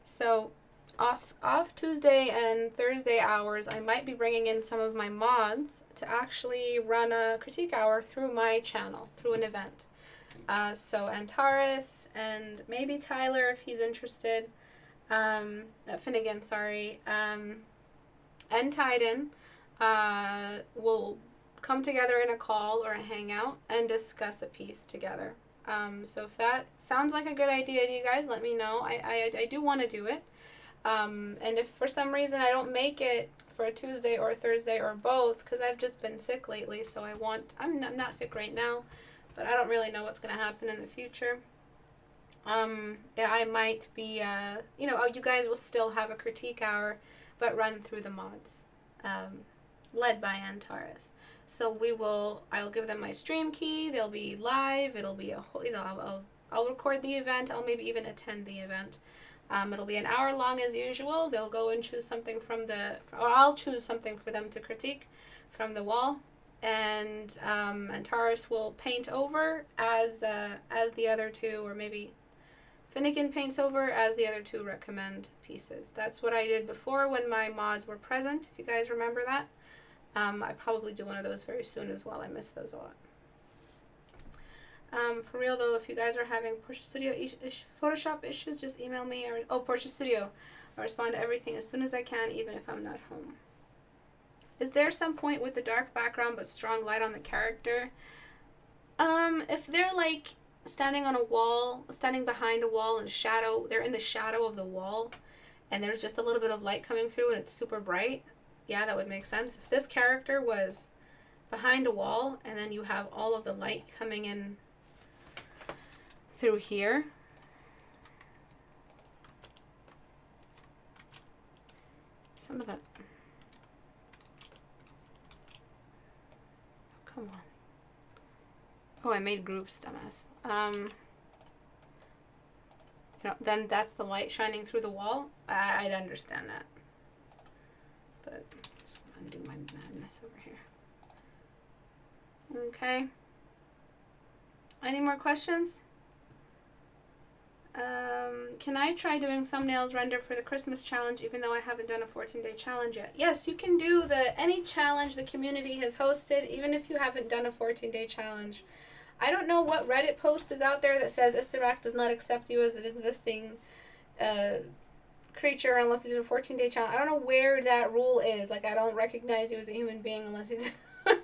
So off Tuesday and Thursday hours, I might be bringing in some of my mods to actually run a critique hour through my channel, through an event. So Antares and maybe Tyler if he's interested, Finnegan, sorry, and Tyden will come together in a call or a hangout and discuss a piece together. So if that sounds like a good idea to you guys, let me know. I do want to do it. And if for some reason I don't make it for a Tuesday or a Thursday or both, because I've just been sick lately, so I'm not sick right now, but I don't really know what's going to happen in the future. Yeah, I might be, you know, you guys will still have a critique hour, but run through the mods, led by Antares. So I'll give them my stream key, they'll be live, it'll be a whole, you know, I'll record the event, I'll maybe even attend the event. It'll be an hour long as usual. They'll go and choose something or I'll choose something for them to critique from the wall. And Antares will paint over as the other two, or maybe Finnegan paints over as the other two recommend pieces. That's what I did before when my mods were present, if you guys remember that. I probably do one of those very soon as well. I miss those a lot. For real though, if you guys are having Portrait Studio Photoshop issues, just email me. Portrait Studio. I'll respond to everything as soon as I can, even if I'm not home. Is there some point with the dark background but strong light on the character? If they're like standing behind a wall and they're in the shadow of the wall, and there's just a little bit of light coming through and it's super bright, yeah, that would make sense. If this character was behind a wall and then you have all of the light coming in through here, some of that, come on. Oh, I made groups, dumbass. You know, then that's the light shining through the wall. I'd understand that. But just undo my madness over here. Okay. Any more questions? Can I try doing thumbnails render for the Christmas challenge even though I haven't done a 14-day challenge yet? Yes, you can do any challenge the community has hosted, even if you haven't done a 14-day challenge. I don't know what Reddit post is out there that says Istebrak does not accept you as an existing creature unless you do a 14-day challenge. I don't know where that rule is. Like, I don't recognize you as a human being unless you do.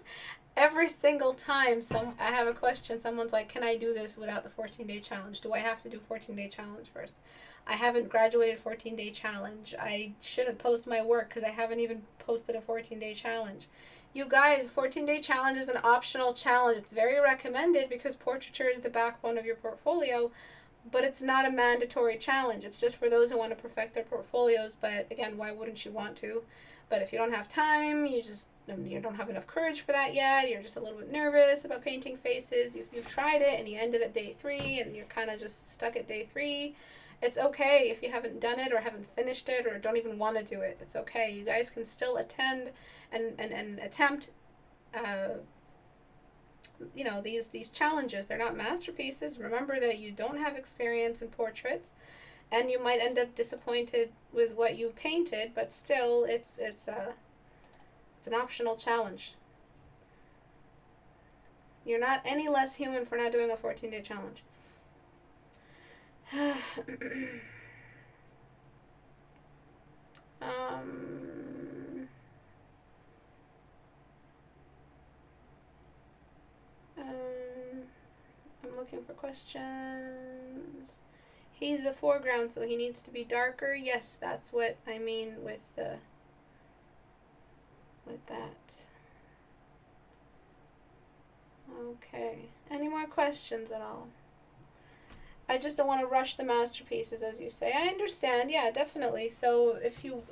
Every single time I have a question, someone's like, can I do this without the 14-day challenge? Do I have to do 14-day challenge first? I haven't graduated 14-day challenge. I shouldn't post my work because I haven't even posted a 14-day challenge. You guys, 14-day challenge is an optional challenge. It's very recommended because portraiture is the backbone of your portfolio, but it's not a mandatory challenge. It's just for those who want to perfect their portfolios, but again, why wouldn't you want to? But if you don't have time, you don't have enough courage for that yet, you're just a little bit nervous about painting faces, you've tried it and you ended at day 3 and you're kind of just stuck at day 3, it's okay if you haven't done it or haven't finished it or don't even want to do it. It's okay. You guys can still attend and attempt you know, these challenges. They're not masterpieces. Remember that you don't have experience in portraits, and you might end up disappointed with what you painted, but still it's an optional challenge. You're not any less human for not doing a 14-day challenge. looking for questions. He's the foreground, so he needs to be darker. Yes, that's what I mean with that. Okay. Any more questions at all? I just don't want to rush the masterpieces, as you say. I understand. Yeah, definitely. So if you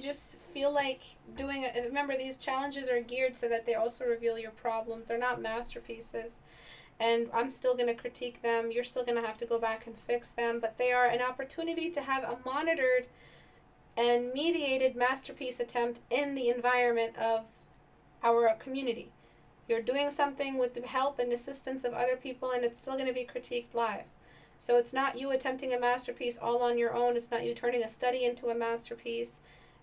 just feel like doing it, remember these challenges are geared so that they also reveal your problems. They're not masterpieces. And I'm still going to critique them. You're still going to have to go back and fix them. But they are an opportunity to have a monitored and mediated masterpiece attempt in the environment of our community. You're doing something with the help and assistance of other people, and it's still going to be critiqued live. So it's not you attempting a masterpiece all on your own. It's not you turning a study into a masterpiece.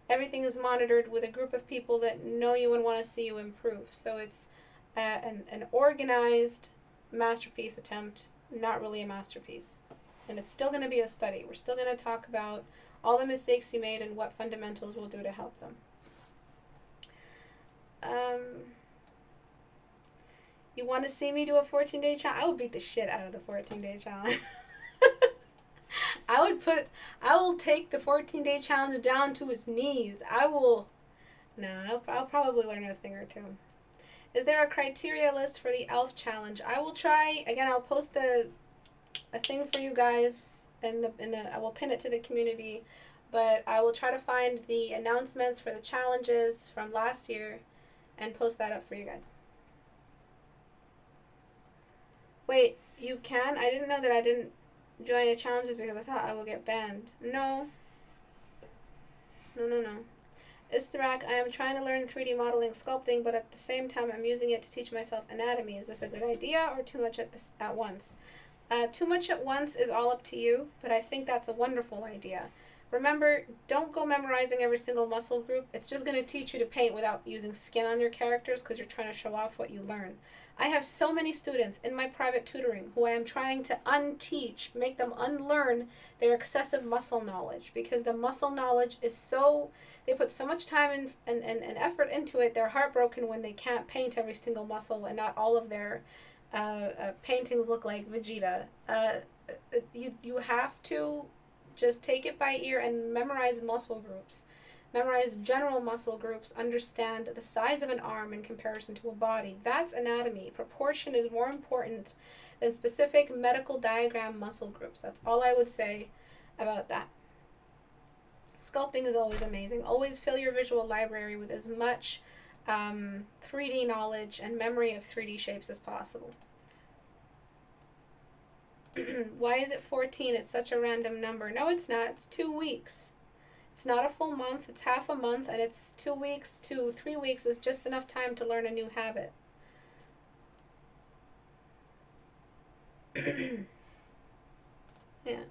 Everything is monitored with a group of people that know you and want to see you improve. So it's an organized masterpiece attempt, not really a masterpiece. And it's still going to be a study. We're still going to talk about all the mistakes you made and what fundamentals will do to help them. You want to see me do a 14-day challenge? I would beat the shit out of the 14-day challenge. I will take the 14-day challenge down to its knees. I'll probably learn a thing or two. Is there a criteria list for the ELF challenge? I will try. Again, I'll post a thing for you guys, and I will pin it to the community. But I will try to find the announcements for the challenges from last year and post that up for you guys. Wait, you can? I didn't know that I didn't join the challenges because I thought I will get banned. No. Istebrak, I am trying to learn 3D modeling sculpting, but at the same time I'm using it to teach myself anatomy. Is this a good idea or too much at once? Too much at once is all up to you, but I think that's a wonderful idea. Remember, don't go memorizing every single muscle group. It's just going to teach you to paint without using skin on your characters because you're trying to show off what you learn. I have so many students in my private tutoring who I am trying to unteach, make them unlearn their excessive muscle knowledge, because the muscle knowledge is so, they put so much time and effort into it, they're heartbroken when they can't paint every single muscle and not all of their paintings look like Vegeta. You have to just take it by ear and memorize muscle groups. Memorize general muscle groups, understand the size of an arm in comparison to a body. That's anatomy. Proportion is more important than specific medical diagram muscle groups. That's all I would say about that. Sculpting is always amazing. Always fill your visual library with as much 3D knowledge and memory of 3D shapes as possible. Why is it 14? It's such a random number. No, it's not. It's 2 weeks. It's not a full month. It's half a month, and it's 2 weeks to 3 weeks is just enough time to learn a new habit. Yeah.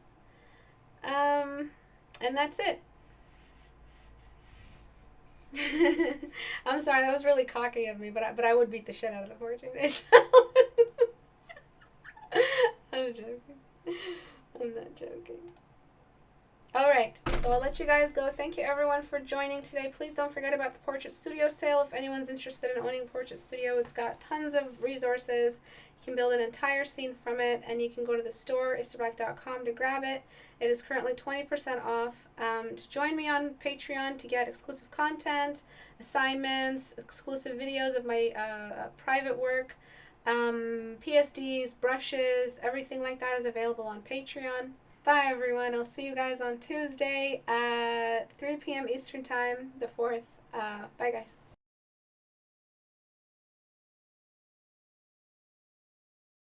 And that's it. I'm sorry, that was really cocky of me, but I would beat the shit out of the 14-day challenge. I'm joking. I'm not joking. Alright, so I'll let you guys go. Thank you everyone for joining today. Please don't forget about the Portrait Studio sale. If anyone's interested in owning Portrait Studio, it's got tons of resources. You can build an entire scene from it, and you can go to the store, istebrak.com, to grab it. It is currently 20% off. To join me on Patreon to get exclusive content, assignments, exclusive videos of my private work, PSDs, brushes, everything like that is available on Patreon. Bye, everyone. I'll see you guys on Tuesday at 3 p.m. Eastern Time, the 4th. Bye, guys.